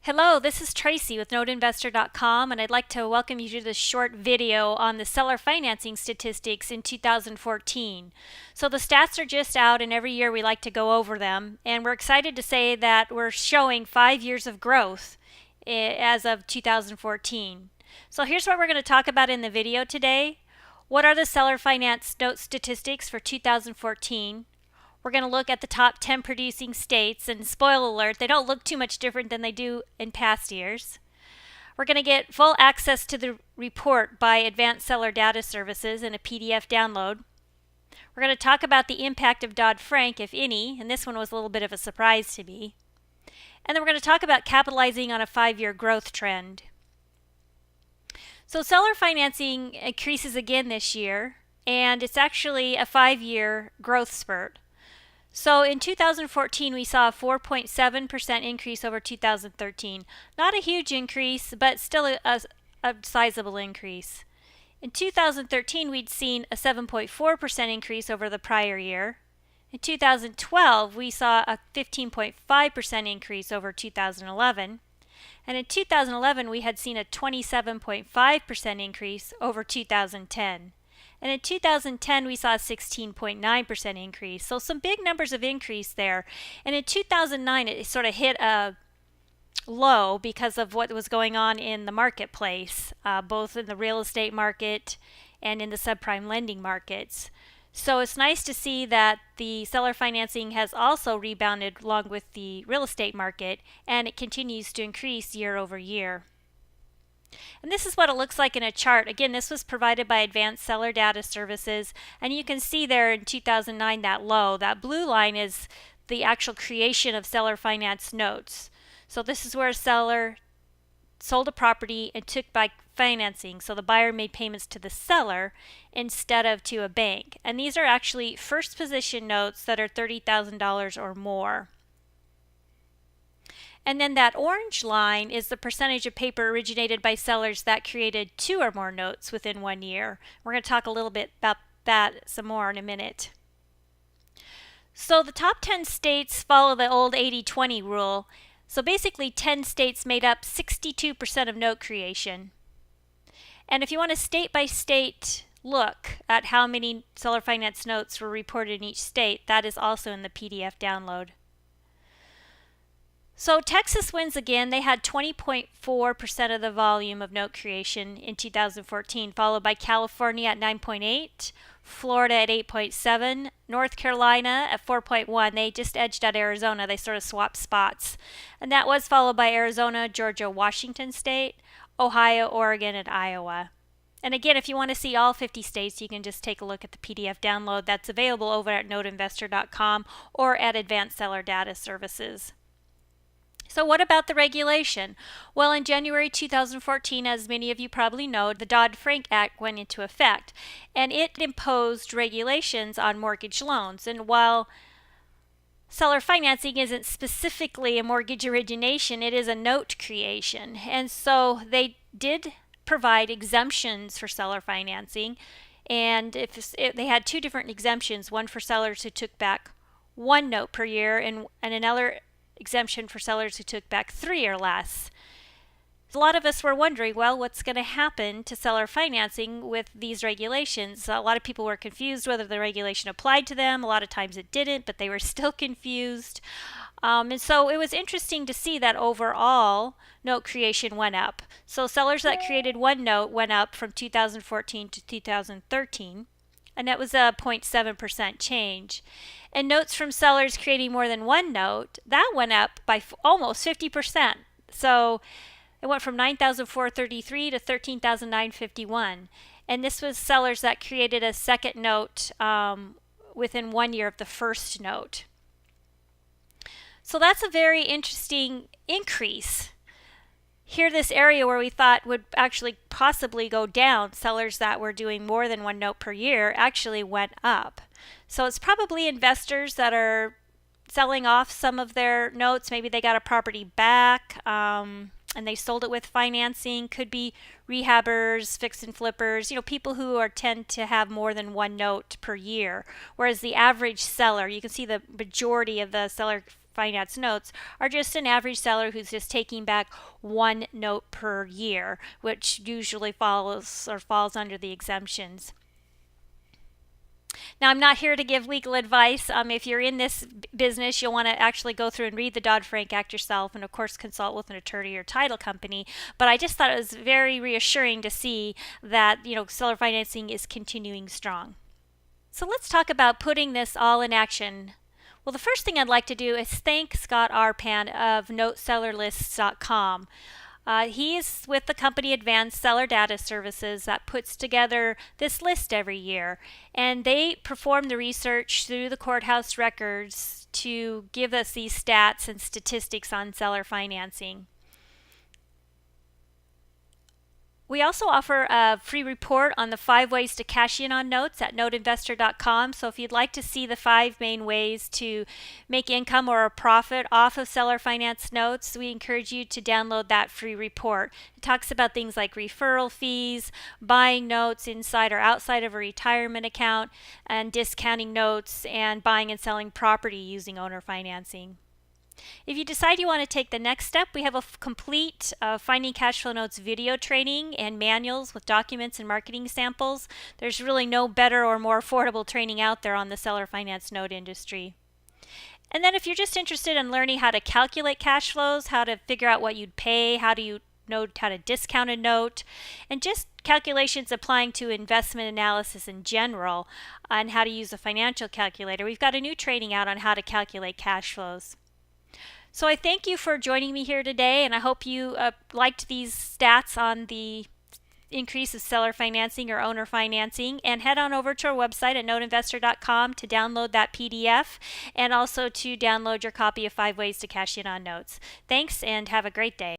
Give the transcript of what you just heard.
Hello, this is Tracy with NoteInvestor.com, and I'd like to welcome you to this short video on the seller financing statistics in 2014. So the stats are just out, and every year we like to go over them, and we're excited to say that we're showing 5 years of growth as of 2014. So here's what we're going to talk about in the video today. What are the seller finance note statistics for 2014? We're going to look at the top 10 producing states, and spoiler alert, they don't look too much different than they do in past years. We're going to get full access to the report by Advanced Seller Data Services in a PDF download. We're going to talk about the impact of Dodd-Frank, if any, and this one was a little bit of a surprise to me. And then we're going to talk about capitalizing on a 5-year growth trend. So seller financing increases again this year, and it's actually a 5-year growth spurt. So in 2014, we saw a 4.7% increase over 2013. Not a huge increase, but still a sizable increase. In 2013, we'd seen a 7.4% increase over the prior year. In 2012, we saw a 15.5% increase over 2011. And in 2011, we had seen a 27.5% increase over 2010. And in 2010, we saw a 16.9% increase. So some big numbers of increase there. And in 2009, it sort of hit a low because of what was going on in the marketplace, both in the real estate market and in the subprime lending markets. So it's nice to see that the seller financing has also rebounded along with the real estate market, and it continues to increase year over year. And this is what it looks like in a chart. Again, this was provided by Advanced Seller Data Services, and you can see there in 2009 that low. That blue line is the actual creation of seller finance notes. So this is where a seller sold a property and took back financing. So the buyer made payments to the seller instead of to a bank. And these are actually first position notes that are $30,000 or more. And then that orange line is the percentage of paper originated by sellers that created 2 or more notes within 1 year. We're going to talk a little bit about that some more in a minute. So the top 10 states follow the old 80-20 rule. So basically 10 states made up 62% of note creation. And if you want a state-by-state look at how many seller finance notes were reported in each state, that is also in the PDF download. So Texas wins again. They had 20.4% of the volume of note creation in 2014, followed by California at 9.8%, Florida at 8.7%, North Carolina at 4.1%. They just edged out Arizona. They sort of swapped spots. And that was followed by Arizona, Georgia, Washington State, Ohio, Oregon, and Iowa. And again, if you want to see all 50 states, you can just take a look at the PDF download that's available over at NoteInvestor.com or at Advanced Seller Data Services. So what about the regulation? Well, in January 2014, as many of you probably know, the Dodd-Frank Act went into effect, and it imposed regulations on mortgage loans. And while seller financing isn't specifically a mortgage origination, it is a note creation. And so they did provide exemptions for seller financing, and they had 2 different exemptions, one for sellers who took back 1 note per year and another exemption for sellers who took back 3 or less. A lot of us were wondering, well, what's going to happen to seller financing with these regulations? A lot of people were confused whether the regulation applied to them. A lot of times it didn't, but they were still confused. And so it was interesting to see that overall note creation went up. So sellers that created 1 note went up from 2014 to 2013. And that was a 0.7% change. And notes from sellers creating more than 1 note, that went up by almost 50%. So it went from 9,433 to 13,951. And this was sellers that created a second note within 1 year of the first note. So that's a very interesting increase. Here, this area where we thought would actually possibly go down, sellers that were doing more than 1 note per year actually went up. So it's probably investors that are selling off some of their notes. Maybe they got a property back and they sold it with financing. Could be rehabbers, fix and flippers, people who tend to have more than 1 note per year. Whereas the average seller, you can see the majority of the seller finance notes are just an average seller who's just taking back one note per year, which usually falls under the exemptions. Now, I'm not here to give legal advice. If you're in this business, you'll want to actually go through and read the Dodd-Frank Act yourself and, of course, consult with an attorney or title company. But I just thought it was very reassuring to see that, seller financing is continuing strong. So let's talk about putting this all in action. Well, the first thing I'd like to do is thank Scott Arpan of NoteSellerLists.com. He's with the company Advanced Seller Data Services that puts together this list every year. And they perform the research through the courthouse records to give us these stats and statistics on seller financing. We also offer a free report on the 5 ways to cash in on notes at noteinvestor.com. So if you'd like to see the 5 main ways to make income or a profit off of seller finance notes, we encourage you to download that free report. It talks about things like referral fees, buying notes inside or outside of a retirement account, and discounting notes, and buying and selling property using owner financing. If you decide you want to take the next step, we have a complete Finding Cash Flow Notes video training and manuals with documents and marketing samples. There's really no better or more affordable training out there on the seller finance note industry. And then if you're just interested in learning how to calculate cash flows, how to figure out what you'd pay, how to discount a note, and just calculations applying to investment analysis in general, and how to use a financial calculator, we've got a new training out on how to calculate cash flows. So I thank you for joining me here today, and I hope you liked these stats on the increase of seller financing or owner financing. And head on over to our website at noteinvestor.com to download that PDF and also to download your copy of 5 Ways to Cash In on Notes. Thanks, and have a great day.